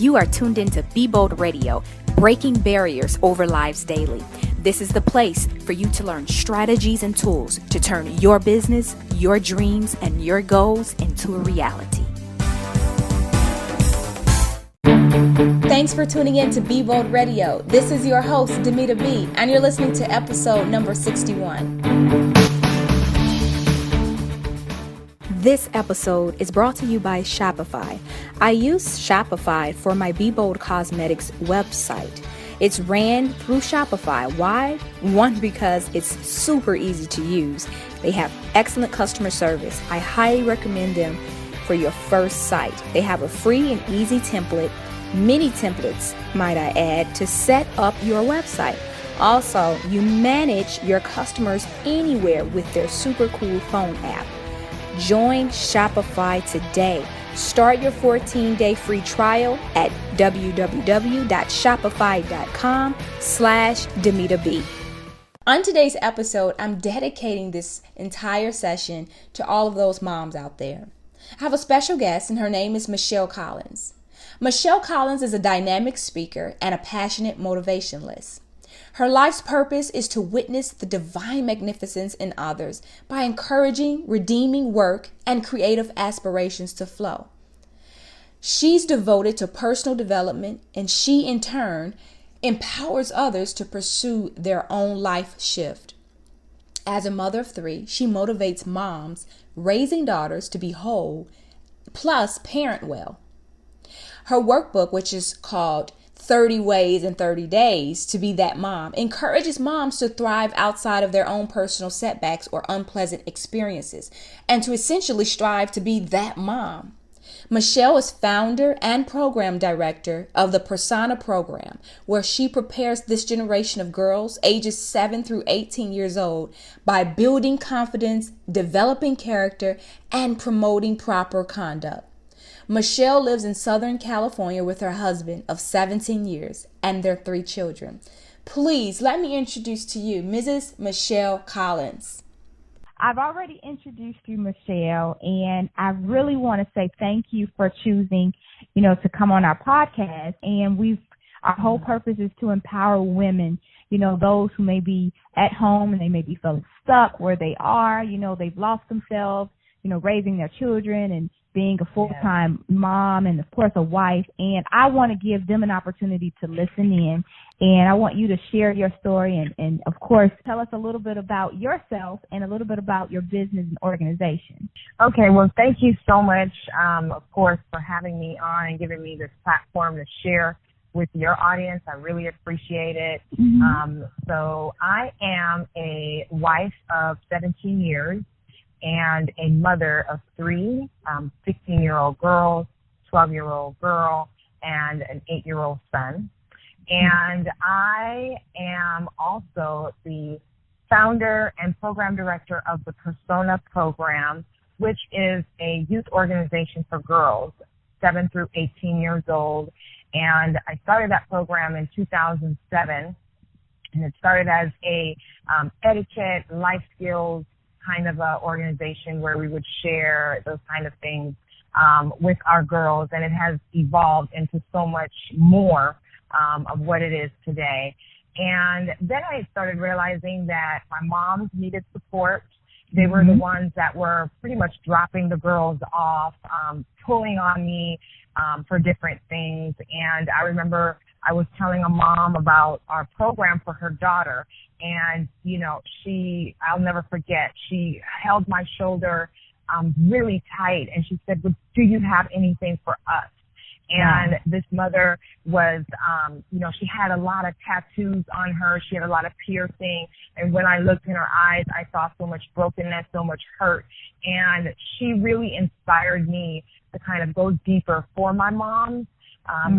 You are tuned into bBold Radio, breaking barriers over lives daily. This is the place for you to learn strategies and tools to turn your business, your dreams, and your goals into a reality. Thanks for tuning in to bBold Radio. This is your host, Dymeata B, and you're listening to episode number 61. This episode is brought to you by Shopify. I use Shopify for my bBold Cosmetics website. It's ran through Shopify. Why? One, because it's super easy to use. They have excellent customer service. I highly recommend them for your first site. They have a free and easy template, many templates, might I add, to set up your website. Also, you manage your customers anywhere with their super cool phone app. Join Shopify today. Start your 14-day free trial at www.shopify.com/DymeataB. On today's episode, I'm dedicating this entire session to all of those moms out there. I have a special guest, and her name is Michelle Collins. Michelle Collins is a dynamic speaker and a passionate motivationalist. Her life's purpose is to witness the divine magnificence in others by encouraging redeeming work and creative aspirations to flow. She's devoted to personal development, and she in turn empowers others to pursue their own life shift. As a mother of 3, she motivates moms raising daughters to be whole, plus parent well. Her workbook, which is called 30 Ways in 30 Days to Be That Mom, encourages moms to thrive outside of their own personal setbacks or unpleasant experiences and to essentially strive to be that mom. Michelle is founder and program director of the Persona program, where she prepares this generation of girls ages 7 through 18 years old by building confidence, developing character, and promoting proper conduct. Michelle lives in Southern California with her husband of 17 years and their 3 children. Please let me introduce to you Mrs. Michelle Collins. I've already introduced you, Michelle, and I really want to say thank you for choosing, to come on our podcast. And our whole purpose is to empower women, those who may be at home and they may be feeling stuck where they are, they've lost themselves, raising their children and being a full-time mom and, of course, a wife. And I want to give them an opportunity to listen in. And I want you to share your story and, of course, tell us a little bit about yourself and a little bit about your business and organization. Okay. Well, thank you so much, of course, for having me on and giving me this platform to share with your audience. I really appreciate it. Mm-hmm. So I am a wife of 17 years. And a mother of 3, 16-year-old girls, 12-year-old girl, and an 8-year-old son. And I am also the founder and program director of the Persona program, which is a youth organization for girls, 7 through 18 years old. And I started that program in 2007, and it started as a etiquette, life skills kind of a organization where we would share those kind of things with our girls, and it has evolved into so much more of what it is today. And then I started realizing that my moms needed support. They were the ones that were pretty much dropping the girls off, pulling on me for different things. And I remember I was telling a mom about our program for her daughter, and, I'll never forget, she held my shoulder really tight, and she said, well, do you have anything for us? And this mother was, she had a lot of tattoos on her. She had a lot of piercing. And when I looked in her eyes, I saw so much brokenness, so much hurt. And she really inspired me to kind of go deeper for my mom.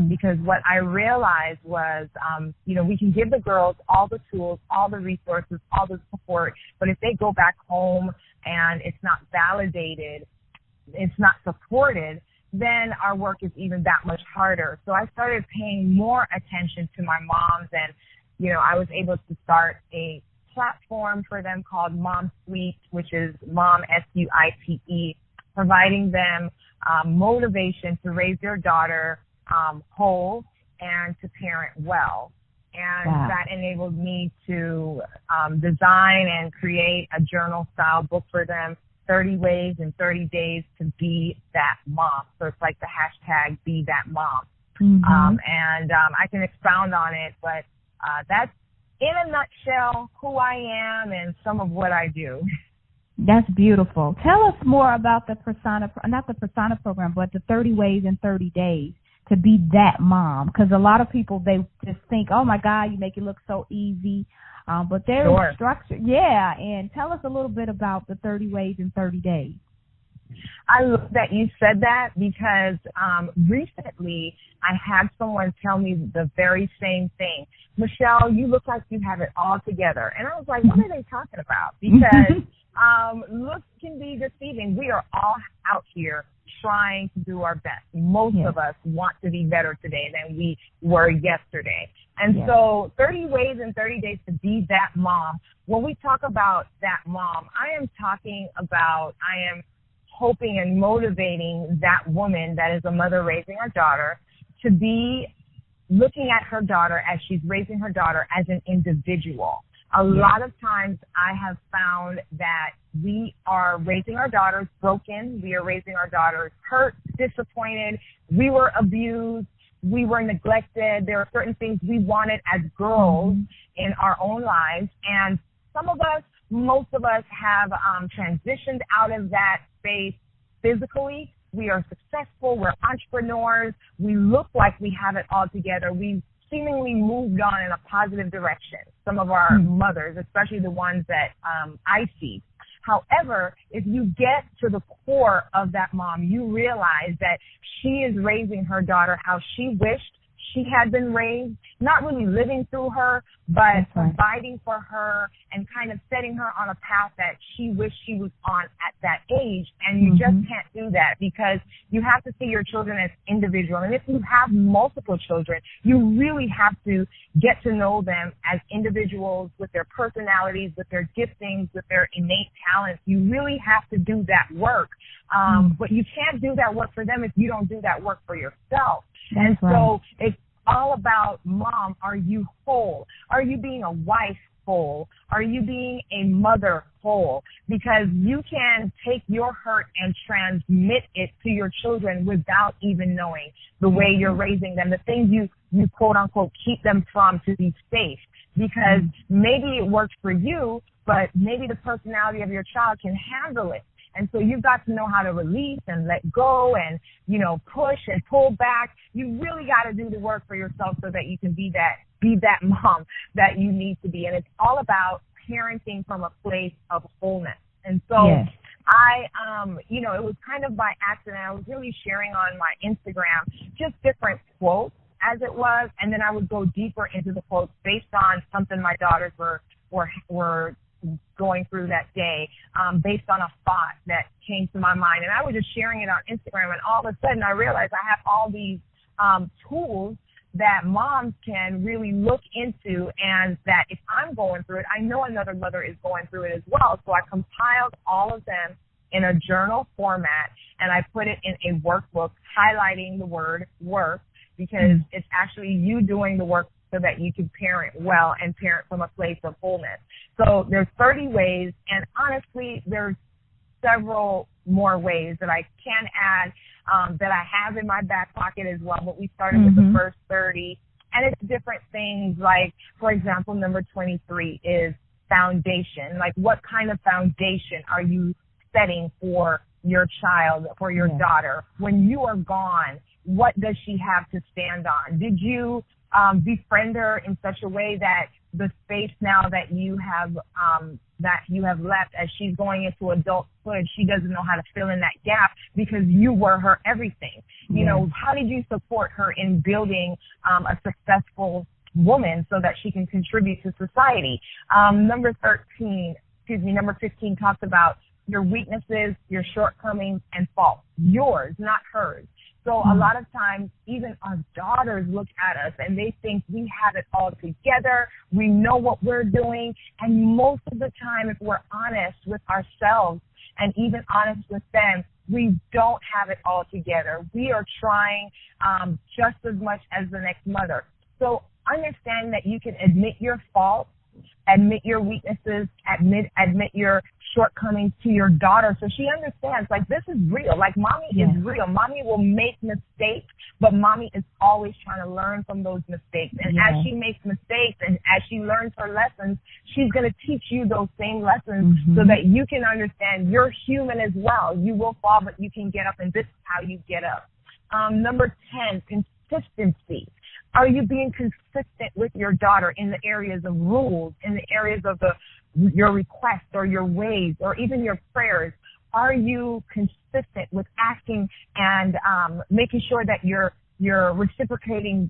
Because what I realized was, we can give the girls all the tools, all the resources, all the support, but if they go back home and it's not validated, it's not supported, then our work is even that much harder. So I started paying more attention to my moms, and, I was able to start a platform for them called Mom Suite, which is Mom, SUITE, providing them motivation to raise their daughter whole and to parent well. And Wow. that enabled me to design and create a journal-style book for them, 30 Ways in 30 Days to Be That Mom. So it's like the hashtag Be That Mom. And I can expound on it, but that's, in a nutshell, who I am and some of what I do. That's beautiful. Tell us more about the not the Persona program, but the 30 Ways in 30 Days to Be That Mom. Because a lot of people, they just think, oh, my God, you make it look so easy. But there is structure. Yeah, and tell us a little bit about the 30 Ways in 30 Days. I love that you said that because recently I had someone tell me the very same thing. Michelle, you look like you have it all together. And I was like, what are they talking about? Because looks can be deceiving. We are all out here trying to do our best. Most of us want to be better today than we were yesterday. And so 30 Ways in 30 Days to Be That Mom, when we talk about that mom, I am hoping and motivating that woman that is a mother raising her daughter to be looking at her daughter as she's raising her daughter as an individual. A lot of times I have found that we are raising our daughters broken. We are raising our daughters hurt, disappointed. We were abused. We were neglected. There are certain things we wanted as girls in our own lives. And most of us have transitioned out of that space physically. We are successful. We're entrepreneurs. We look like we have it all together. We've seemingly moved on in a positive direction. Some of our mothers, especially the ones that I see. However, if you get to the core of that mom, you realize that she is raising her daughter how she wished she had been raised, not really living through her, but providing for her and kind of setting her on a path that she wished she was on at that age. And you just can't do that because you have to see your children as individual. And if you have multiple children, you really have to get to know them as individuals with their personalities, with their giftings, with their innate talents. You really have to do that work. But you can't do that work for them if you don't do that work for yourself. So it's all about, Mom, are you whole? Are you being a wife whole? Are you being a mother whole? Because you can take your hurt and transmit it to your children without even knowing the way you're raising them, the things you quote unquote keep them from to be safe. Because maybe it works for you, but maybe the personality of your child can handle it. And so you've got to know how to release and let go and, push and pull back. You really got to do the work for yourself so that you can be that mom that you need to be. And it's all about parenting from a place of wholeness. And so it was kind of by accident. I was really sharing on my Instagram just different quotes as it was. And then I would go deeper into the quotes based on something my daughters were going through that day, based on a thought that came to my mind. And I was just sharing it on Instagram, and all of a sudden I realized I have all these tools that moms can really look into, and that if I'm going through it, I know another mother is going through it as well. So I compiled all of them in a journal format, and I put it in a workbook highlighting the word work, because it's actually you doing the work so that you can parent well and parent from a place of wholeness. So there's 30 ways, and honestly, there's several more ways that I can add that I have in my back pocket as well, but we started with the first 30, and it's different things like, for example, number 23 is foundation. Like, what kind of foundation are you setting for your child, for your daughter? When you are gone, what does she have to stand on? Did you befriend her in such a way that the space now that you have left as she's going into adulthood, she doesn't know how to fill in that gap because you were her everything. You know, how did you support her in building a successful woman so that she can contribute to society? Number 15 talks about your weaknesses, your shortcomings, and faults. Yours, not hers. So a lot of times, even our daughters look at us and they think we have it all together. We know what we're doing. And most of the time, if we're honest with ourselves and even honest with them, we don't have it all together. We are trying just as much as the next mother. So understand that you can admit your faults, admit your weaknesses, admit your shortcomings to your daughter, so she understands, like, this is real. Like, mommy is real. Mommy will make mistakes, but mommy is always trying to learn from those mistakes. And as she makes mistakes and as she learns her lessons, she's going to teach you those same lessons so that you can understand you're human as well. You will fall, but you can get up, and this is how you get up. Number 10, consistency. Are you being consistent with your daughter in the areas of rules, in the areas of your requests or your ways or even your prayers? Are you consistent with asking and making sure that you're reciprocating,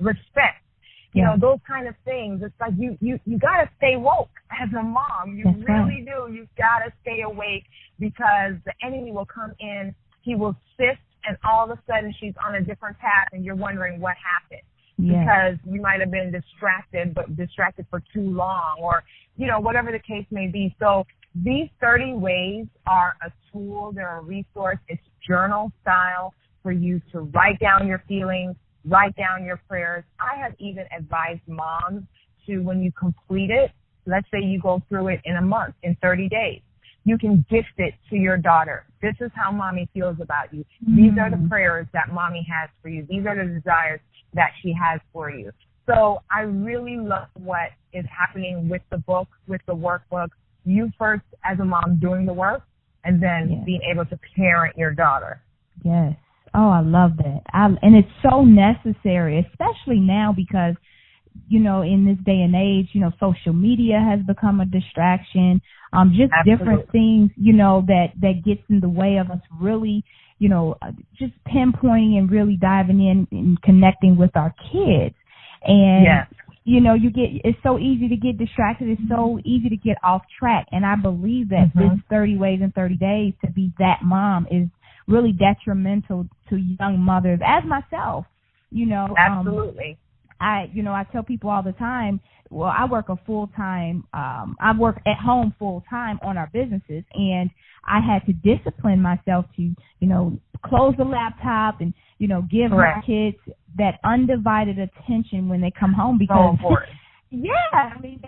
respect? You know, those kind of things. It's like you got to stay woke as a mom. You really do. You've got to stay awake, because the enemy will come in. He will sift, and all of a sudden she's on a different path, and you're wondering what happened. Because you might have been distracted for too long, or, you know, whatever the case may be. So these 30 ways are a tool. They're a resource. It's journal style for you to write down your feelings, write down your prayers. I have even advised moms to, when you complete it, let's say you go through it in a month, in 30 days, you can gift it to your daughter. This is how mommy feels about you. These are the prayers that mommy has for you. These are the desires that she has for you. So I really love what is happening with the book, with the workbook. You first as a mom doing the work, and then being able to parent your daughter. Yes. Oh, I love that. And it's so necessary, especially now, because, you know, in this day and age, you know, social media has become a distraction. Just different things, you know, that gets in the way of us really, you know, just pinpointing and really diving in and connecting with our kids. And, you know, it's so easy to get distracted. It's so easy to get off track. And I believe that this 30 ways in 30 days to be that mom is really detrimental to young mothers, as myself, you know. Absolutely. I tell people all the time, well, I work at home full time on our businesses, and I had to discipline myself to, you know, close the laptop and, you know, give my kids that undivided attention when they come home, because I mean,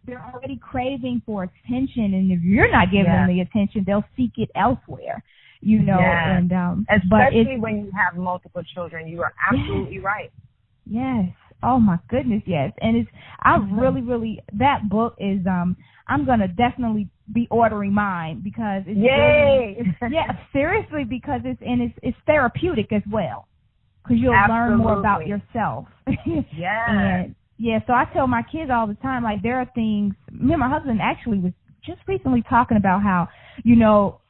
they're already craving for attention, and if you're not giving them the attention, they'll seek it elsewhere. You know, and especially when you have multiple children, you are absolutely right. Yes. Oh my goodness, yes. And really, that book is, I'm going to definitely be ordering mine, because it's seriously, because it's therapeutic as well, because you'll learn more about yourself. And so I tell my kids all the time, like, there are things, me and my husband actually was just recently talking about how, you know,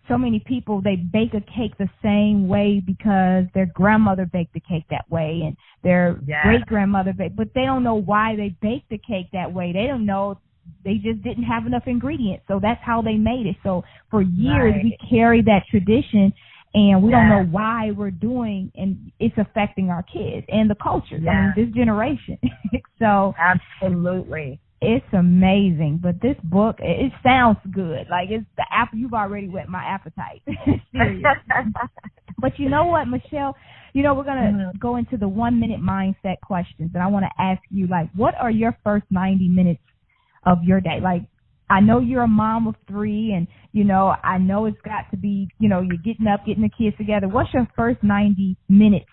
so many people, they bake a cake the same way because their grandmother baked the cake that way, and their great-grandmother baked, but they don't know why they baked the cake that way. They don't know. They just didn't have enough ingredients, so that's how they made it. So for years, we carry that tradition, and we don't know why we're doing, and it's affecting our kids and the culture. I mean, this generation. So absolutely. It's amazing, but this book, it sounds good. Like, it's the apple. You've already whet my appetite. Seriously. But you know what, Michelle? You know, we're going to go into the 1-minute mindset questions, and I want to ask you, like, what are your first 90 minutes of your day? Like, I know you're a mom of 3, and, you know, I know it's got to be, you know, you're getting up, getting the kids together. What's your first 90 minutes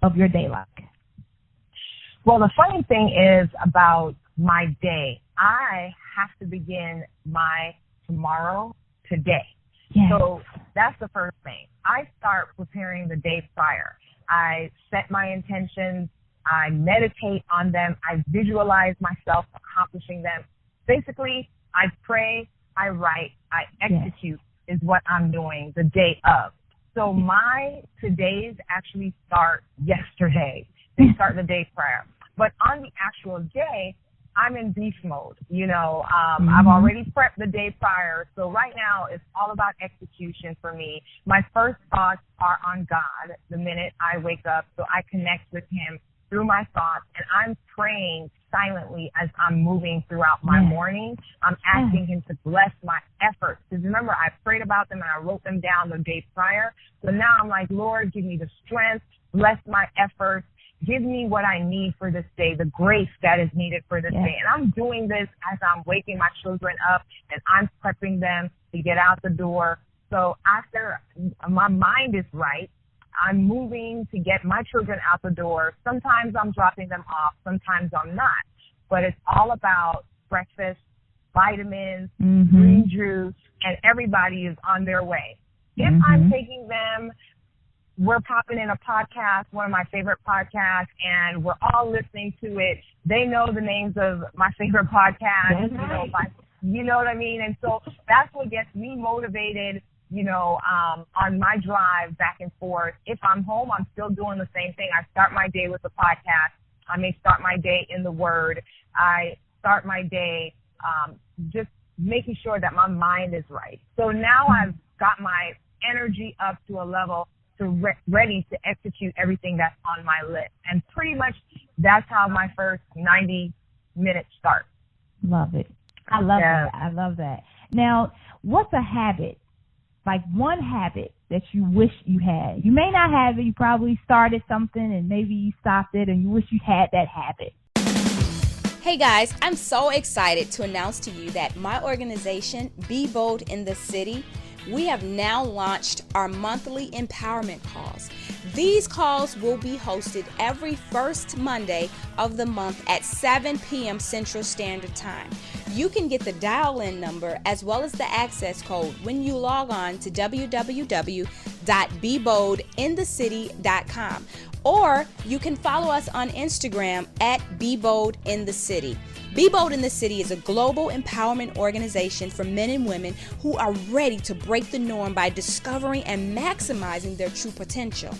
of your day like? Well, the funny thing is about my day, I have to begin my tomorrow today. So that's the first thing. I start preparing the day prior. I set my intentions. I meditate on them. I visualize myself accomplishing them. Basically, I pray, I write, I execute is what I'm doing the day of. So my todays actually start yesterday. They start the day prior. But on the actual day, I'm in beast mode. You know, I've already prepped the day prior. So right now it's all about execution for me. My first thoughts are on God the minute I wake up. So I connect with him through my thoughts, and I'm praying silently as I'm moving throughout my morning. I'm asking him to bless my efforts. Because remember, I prayed about them and I wrote them down the day prior. So now I'm like, Lord, give me the strength, bless my efforts, give me what I need for this day, the grace that is needed for this day. And I'm doing this as I'm waking my children up and I'm prepping them to get out the door. So after my mind is right, I'm moving to get my children out the door. Sometimes I'm dropping them off. Sometimes I'm not. But it's all about breakfast, vitamins, green juice, and everybody is on their way. If I'm taking them, we're popping in a podcast, one of my favorite podcasts, and we're all listening to it. They know the names of my favorite podcasts, you know what I mean? And so that's what gets me motivated, on my drive back and forth. If I'm home, I'm still doing the same thing. I start my day with a podcast. I may start my day in the Word. I start my day just making sure that my mind is right. So now I've got my energy up to a level to ready to execute everything that's on my list. And pretty much that's how my first 90 minutes start. Love it. I love that. I love that. Now, what's a habit, like one habit that you wish you had? You may not have it. You probably started something and maybe you stopped it and you wish you had that habit. Hey guys, I'm so excited to announce to you that my organization, bBold in the City, we have now launched our monthly empowerment calls. These calls will be hosted every first Monday of the month at 7 p.m. Central Standard Time. You can get the dial-in number as well as the access code when you log on to www.bboldinthecity.com, or you can follow us on Instagram at bboldinthecity. bBold in the City is a global empowerment organization for men and women who are ready to break the norm by discovering and maximizing their true potential.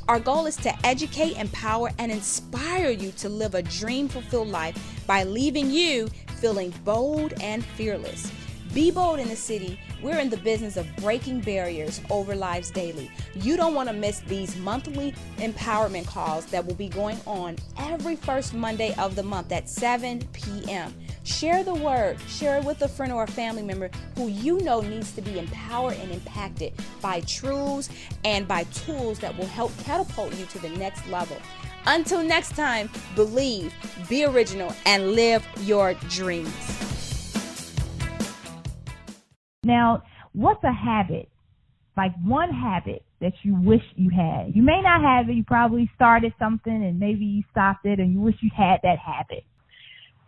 Our goal is to educate, empower, and inspire you to live a dream-fulfilled life by leaving you feeling bold and fearless. bBold in the City, we're in the business of breaking barriers over lives daily. You don't want to miss these monthly empowerment calls that will be going on every first Monday of the month at 7 p.m. Share the word. Share it with a friend or a family member who you know needs to be empowered and impacted by truths and by tools that will help catapult you to the next level. Until next time, believe, be original, and live your dreams. Now, what's a habit, like one habit that you wish you had? You may not have it. You probably started something and maybe you stopped it and you wish you had that habit.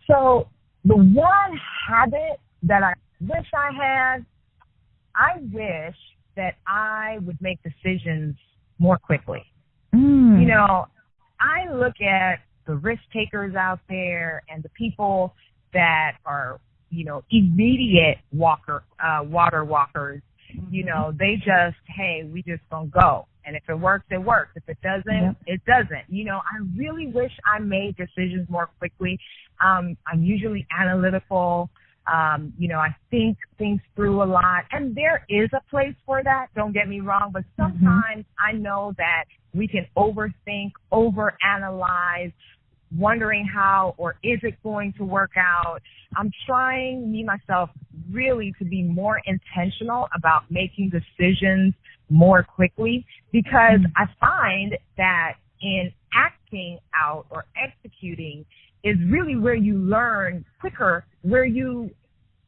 So the one habit that I wish I had, I wish that I would make decisions more quickly. I look at the risk takers out there and the people that are, immediate water walkers. They just, hey, we just gonna go. And if it works, it works. If it doesn't, it doesn't. I really wish I made decisions more quickly. I'm usually analytical. I think things through a lot. And there is a place for that, don't get me wrong. But sometimes I know that we can overthink, overanalyze, wondering how or is it going to work out. I'm trying, myself, really to be more intentional about making decisions more quickly, because I find that in acting out or executing is really where you learn quicker, where you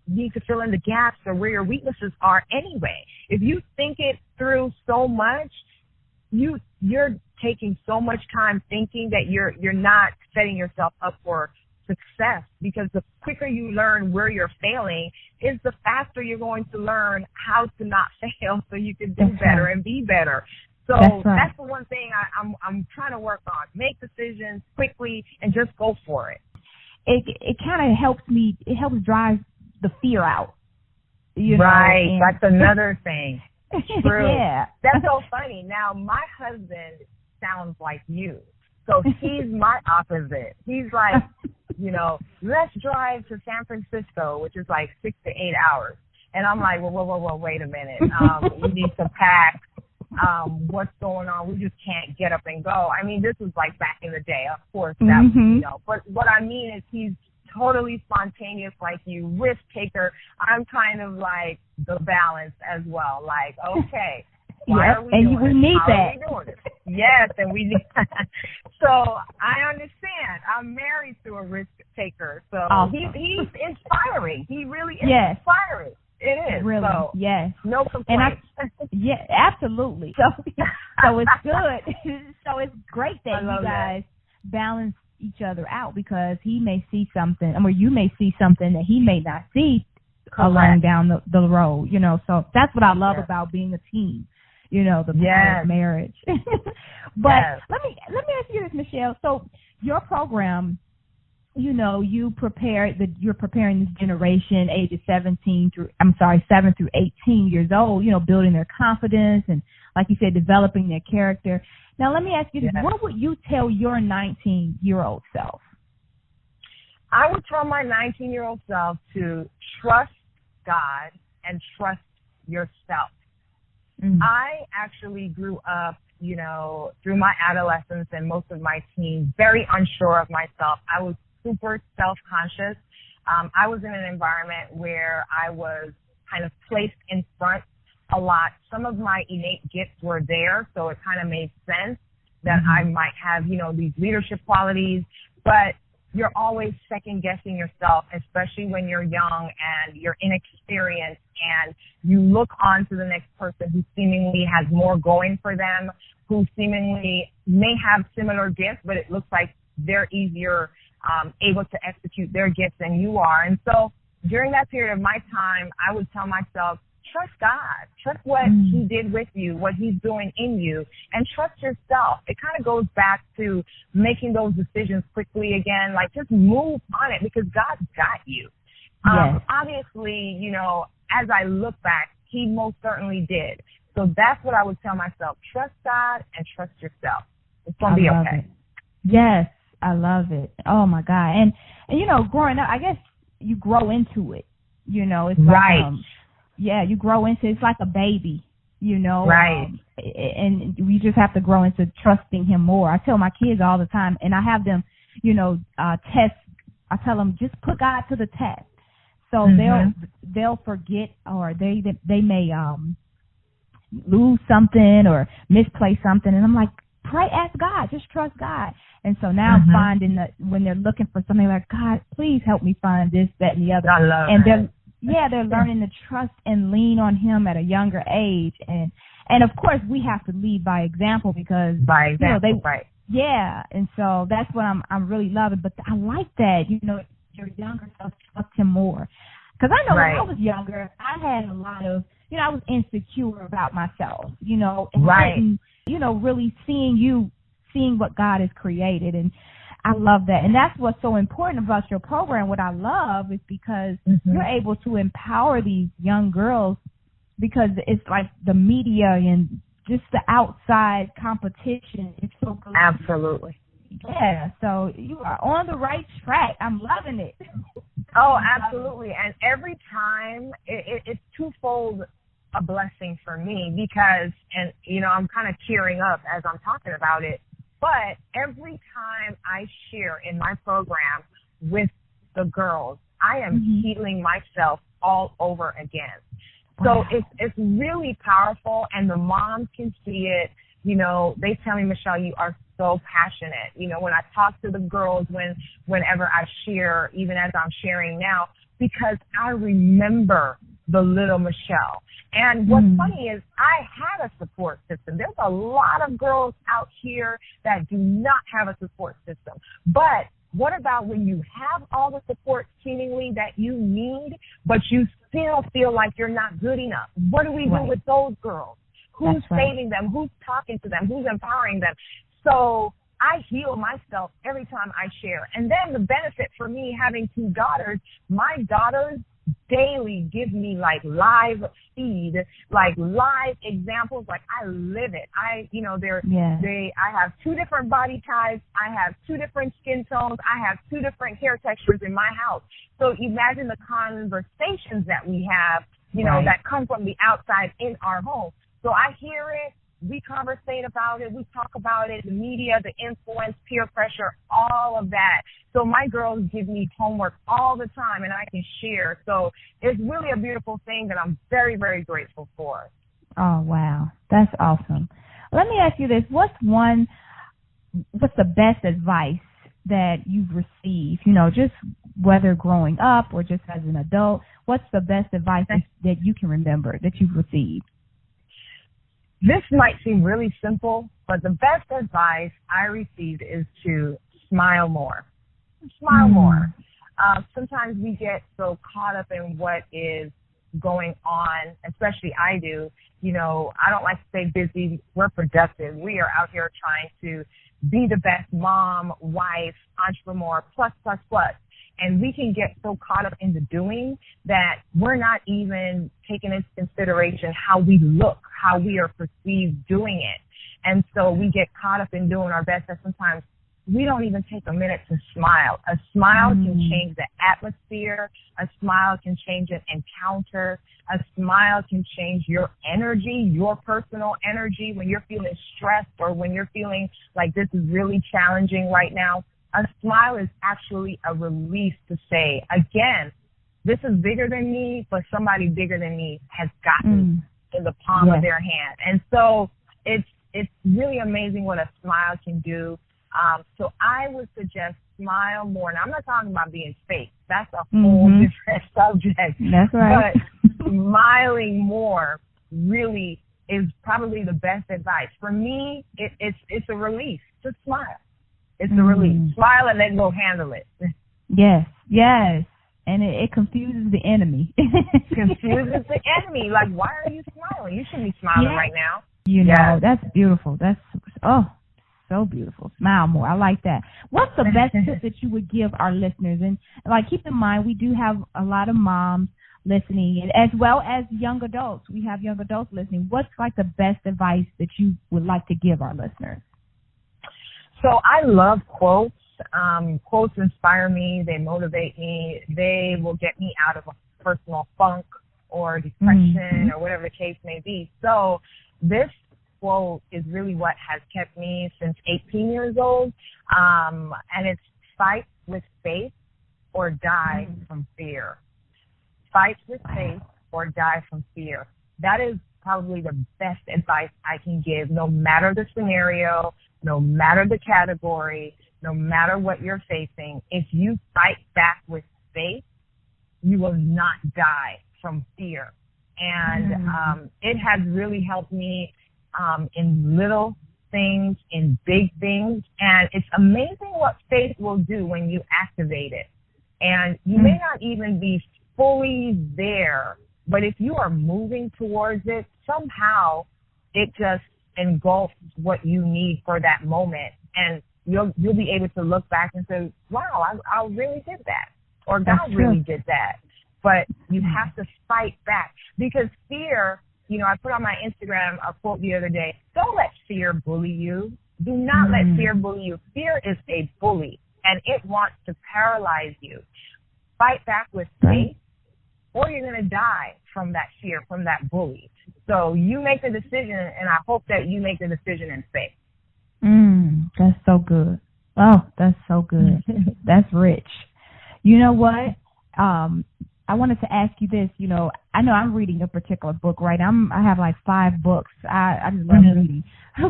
need to fill in the gaps or where your weaknesses are anyway. If you think it through so much, you're taking so much time thinking that you're not setting yourself up for success, because the quicker you learn where you're failing is the faster you're going to learn how to not fail so you can do better and be better. So that's the one thing I'm trying to work on. Make decisions quickly and just go for it. It kind of helps me. It helps drive the fear out. Right. That's another thing. True. Yeah. That's so funny. Now, my husband sounds like you. So he's my opposite. He's like, let's drive to San Francisco, which is like 6 to 8 hours. And I'm like, whoa, wait a minute. We need to pack. what's going on. We just can't get up and go. I mean, this was like back in the day, of course, that, you know, but what I mean is he's totally spontaneous like you, risk taker. I'm kind of like the balance as well. Like, okay, why are we doing we need How that. are we doing this? Yes, and we need So I understand. I'm married to a risk taker. So he's inspiring. He really is inspiring. It is. Really, so, yes. No complaints. Yeah, absolutely. So it's good. So it's great that you guys balance each other out, because he may see something, or you may see something that he may not see along down the road, you know. So that's what I love about being a team, you know, the power of marriage. But let me ask you this, Michelle. So your program, you know, you're preparing this generation, ages 7 through 18 years old, you know, building their confidence and, like you said, developing their character. Now, let me ask you this. What would you tell your 19-year-old self? I would tell my 19-year-old self to trust God and trust yourself. I actually grew up, you know, through my adolescence and most of my teens, very unsure of myself. I was super self-conscious. I was in an environment where I was kind of placed in front a lot. Some of my innate gifts were there, so it kind of made sense that I might have, you know, these leadership qualities, but you're always second-guessing yourself, especially when you're young and you're inexperienced and you look on to the next person who seemingly has more going for them, who seemingly may have similar gifts, but it looks like they're easier able to execute their gifts than you are. And so during that period of my time, I would tell myself, trust God, trust what he did with you, what he's doing in you, and trust yourself. It kind of goes back to making those decisions quickly again, like just move on it because God's got you. Obviously, you know, as I look back, he most certainly did. So that's what I would tell myself. Trust God and trust yourself. It's going to be okay. Yes, I love it. Oh, my God. And, you know, growing up, I guess you grow into it. You know, it's like, you grow into it's like a baby, you know. And we just have to grow into trusting him more. I tell my kids all the time, and I have them, you know, test. I tell them, just put God to the test. So they'll forget, or they may lose something or misplace something. And I'm like, pray, ask God, just trust God. And so now I'm finding that when they're looking for something, like, God, please help me find this, that, and the other. I love and they're learning to trust and lean on him at a younger age. And of course, we have to lead by example because, you know, and so that's what I'm really loving. But I like that, you know, your younger self trust him more. Because I know when I was younger, I had a lot of, you know, I was insecure about myself, you know, and you know, really seeing what God has created. And I love that. And that's what's so important about your program. What I love is because you're able to empower these young girls, because it's like the media and just the outside competition. It's so good. Absolutely. Yeah. So you are on the right track. I'm loving it. Oh, absolutely. And every time it's twofold a blessing for me because, and, you know, I'm kind of tearing up as I'm talking about it. But every time I share in my program with the girls, I am healing myself all over again. So it's really powerful, and the moms can see it. You know, they tell me, Michelle, you are so passionate. You know, when I talk to the girls, whenever I share, even as I'm sharing now, because I remember the little Michelle. And what's funny is I had a support system. There's a lot of girls out here that do not have a support system. But what about when you have all the support seemingly that you need, but you still feel like you're not good enough? What do we do with those girls? Who's saving them? Who's talking to them? Who's empowering them? So I heal myself every time I share. And then the benefit for me having 2 daughters, my daughters daily give me like live feed, like live examples, like I live it. I have 2 different body types. I have 2 different skin tones. I have 2 different hair textures in my house. So imagine the conversations that we have, you know, that come from the outside in our home. So I hear it, we conversate about it, we talk about it, the media, the influence, peer pressure, all of that. So my girls give me homework all the time, and I can share. So it's really a beautiful thing that I'm very, very grateful for. Oh, wow. That's awesome. Let me ask you this. What's the best advice that you've received, just whether growing up or just as an adult? What's the best advice that you can remember that you've received? This might seem really simple, but the best advice I received is to smile more. Smile more. Sometimes we get so caught up in what is going on, especially I do. I don't like to say busy. We're productive. We are out here trying to be the best mom, wife, entrepreneur, plus. And we can get so caught up in the doing that we're not even taking into consideration how we look, how we are perceived doing it. And so we get caught up in doing our best, and sometimes we don't even take a minute to smile. A smile can change the atmosphere. A smile can change an encounter. A smile can change your energy, your personal energy when you're feeling stressed or when you're feeling like this is really challenging right now. A smile is actually a release to say, again, this is bigger than me, but somebody bigger than me has gotten in the palm of their hand. And so it's really amazing what a smile can do. So I would suggest smile more. Now, I'm not talking about being fake. That's a whole different subject. That's right. But smiling more really is probably the best advice. For me, it's a release. Just smile. It's a release. Smile and then go handle it. Yes. And it confuses the enemy. Confuses the enemy. Like, why are you smiling? You shouldn't be smiling right now. That's beautiful. That's, so beautiful. Smile more. I like that. What's the best tip that you would give our listeners? And, keep in mind, we do have a lot of moms listening, and as well as young adults. We have young adults listening. What's, the best advice that you would like to give our listeners? So I love quotes. Quotes inspire me. They motivate me. They will get me out of a personal funk or depression or whatever the case may be. So this quote is really what has kept me since 18 years old. And it's fight with faith or die from fear. Fight with faith or die from fear. That is probably the best advice I can give, no matter the scenario, no matter the category, no matter what you're facing. If you fight back with faith, you will not die from fear. And it has really helped me in little things, in big things. And it's amazing what faith will do when you activate it. And you may not even be fully there, but if you are moving towards it, somehow it just engulfs what you need for that moment. And you'll be able to look back and say, wow, I really did that. Or God really did that. But you have to fight back. Because fear, I put on my Instagram a quote the other day, don't let fear bully you. Do not let fear bully you. Fear is a bully, and it wants to paralyze you. Fight back with faith, or you're going to die from that fear, from that bully. So you make the decision, and I hope that you make the decision in faith. That's so good. Oh, that's so good. That's rich. You know what? I wanted to ask you this. I know I'm reading a particular book right now. I have 5 books. I just love reading.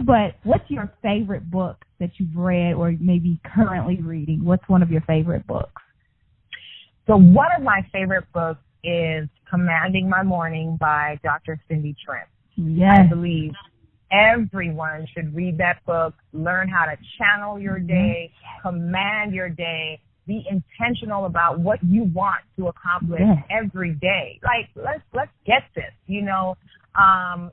But what's your favorite book that you've read or maybe currently reading? What's one of your favorite books? So one of my favorite books is Commanding My Morning by Dr. Cindy Trim. Yes. I believe everyone should read that book, learn how to channel your day, command your day, be intentional about what you want to accomplish every day. Let's get this,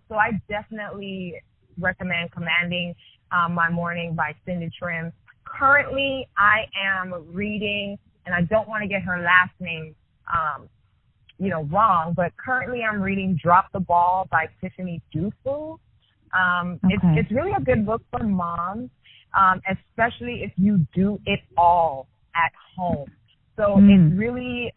So I definitely recommend Commanding My Morning by Cindy Trim. Currently, I am reading, and I don't want to get her last name, wrong, but currently I'm reading Drop the Ball by Tiffany Dufu. It's really a good book for moms, especially if you do it all at home. So it's really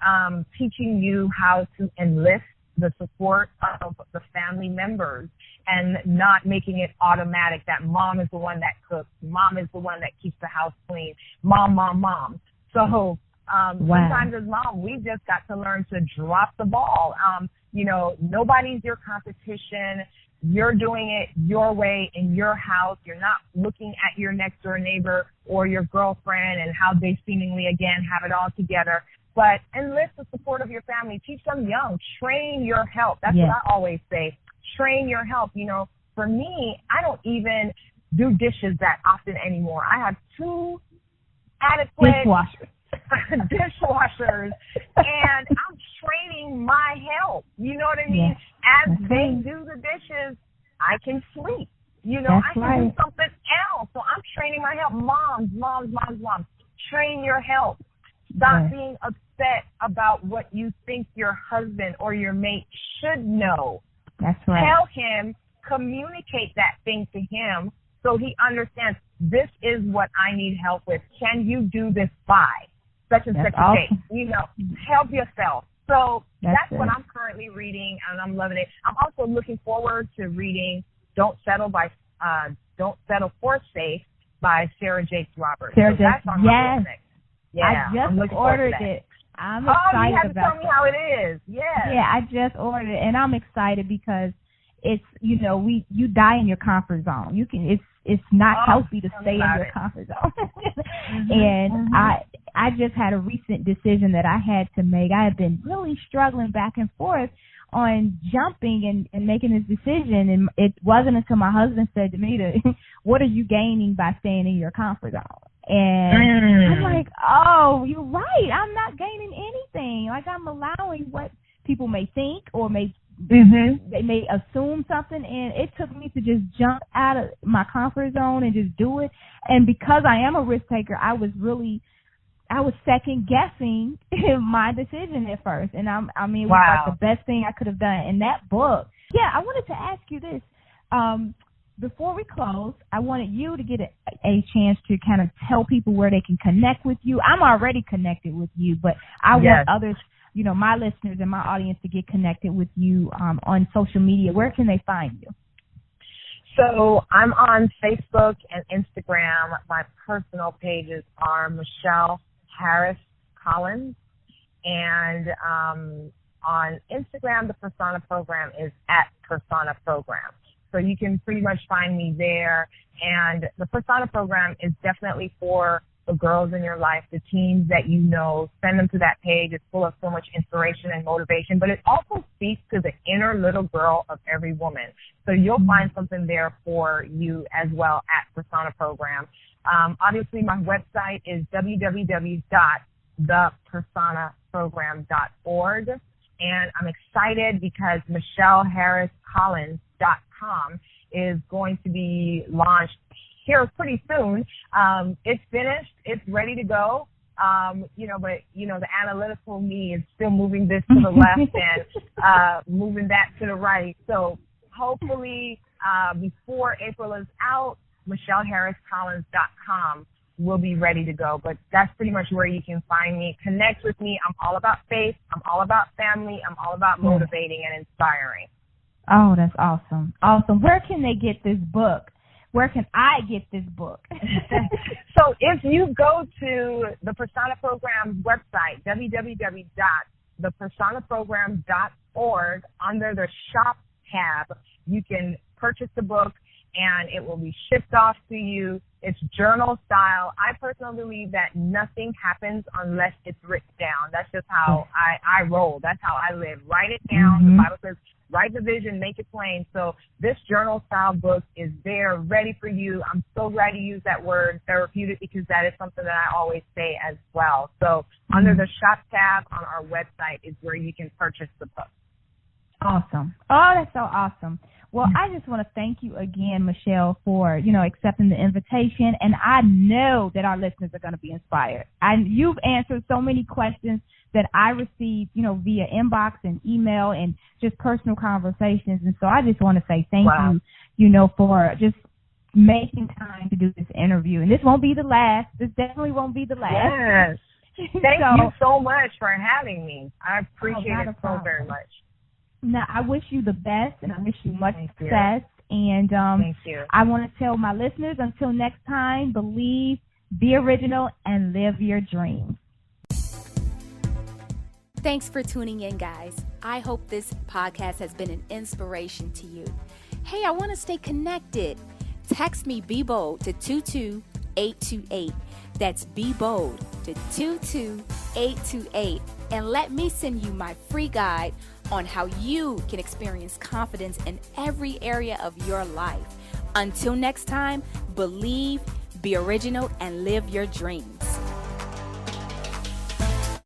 teaching you how to enlist the support of the family members and not making it automatic that mom is the one that cooks, mom is the one that keeps the house clean, mom. So sometimes as mom, we just got to learn to drop the ball. Nobody's your competition. You're doing it your way in your house. You're not looking at your next door neighbor or your girlfriend and how they seemingly, again, have it all together. But enlist the support of your family. Teach them young. Train your help. That's what I always say. Train your help. For me, I don't even do dishes that often anymore. I have 2 adequate dishwashers, and I'm training my help. You know what I mean? As they do the dishes, I can sleep. I can do something else. So I'm training my help. Moms. Train your help. Stop being upset about what you think your husband or your mate should know. That's right. Tell him, communicate that thing to him so he understands this is what I need help with. Can you do this by such and such a date? Help yourself. So that's what I'm currently reading, and I'm loving it. I'm also looking forward to reading Don't Settle for Safe by Sarah Jakes Roberts. That's on my list. Yeah, I just ordered it. I'm excited you have to tell me how it is. Yeah, I just ordered it, and I'm excited because it's you die in your comfort zone. It's not healthy to stay in your comfort zone. And I just had a recent decision that I had to make. I had been really struggling back and forth on jumping and making this decision, and it wasn't until my husband said to me, what are you gaining by staying in your comfort zone? And I'm like, oh, you're right. I'm not gaining anything. Like, I'm allowing what people may think or they may assume something, and it took me to just jump out of my comfort zone and just do it. And because I am a risk taker, I was second guessing my decision at first. And it was like the best thing I could have done. In that book, I wanted to ask you this. Before we close, I wanted you to get a chance to kind of tell people where they can connect with you. I'm already connected with you, but I want others, my listeners and my audience to get connected with you on social media. Where can they find you? So I'm on Facebook and Instagram. My personal pages are Michelle Harris Collins. And on Instagram, the Persona Program is @PersonaProgram. So you can pretty much find me there. And the Persona Program is definitely for the girls in your life, the teens that you know. Send them to that page. It's full of so much inspiration and motivation. But it also speaks to the inner little girl of every woman. So you'll find something there for you as well at Persona Program. Obviously, my website is www.thepersonaprogram.org. And I'm excited because MichelleHarrisCollins.com is going to be launched here pretty soon. It's finished. It's ready to go. But the analytical me is still moving this to the left and moving that to the right. So hopefully before April is out, MichelleHarrisCollins.com will be ready to go. But that's pretty much where you can find me. Connect with me. I'm all about faith. I'm all about family. I'm all about motivating and inspiring. Oh, that's awesome. Awesome. Where can they get this book? Where can I get this book? So if you go to the Persona Program's website, www.thepersonaprogram.org, under the shop tab, you can purchase the book and it will be shipped off to you. It's journal style. I personally believe that nothing happens unless it's written down. That's just how I roll. That's how I live. Write it down. The Bible says, write the vision, make it plain. So this journal style book is there, ready for you. I'm so glad you use that word, therapeutic, because that is something that I always say as well. So under the shop tab on our website is where you can purchase the book. Awesome. Oh, that's so awesome. Well, I just want to thank you again, Michelle, for, accepting the invitation. And I know that our listeners are going to be inspired. You've answered so many questions that I received, via inbox and email and just personal conversations. And so I just want to say thank you, for just making time to do this interview. And this won't be the last. This definitely won't be the last. Yes. Thank you so much for having me. I appreciate it so very much. Now, I wish you the best, and I wish you much Thank success. And Thank you. I want to tell my listeners, until next time, believe, be original, and live your dreams. Thanks for tuning in, guys. I hope this podcast has been an inspiration to you. Hey, I want to stay connected. Text me bBold to 22828. That's bBold to 22828. And let me send you my free guide on how you can experience confidence in every area of your life. Until next time, believe, be original, and live your dreams.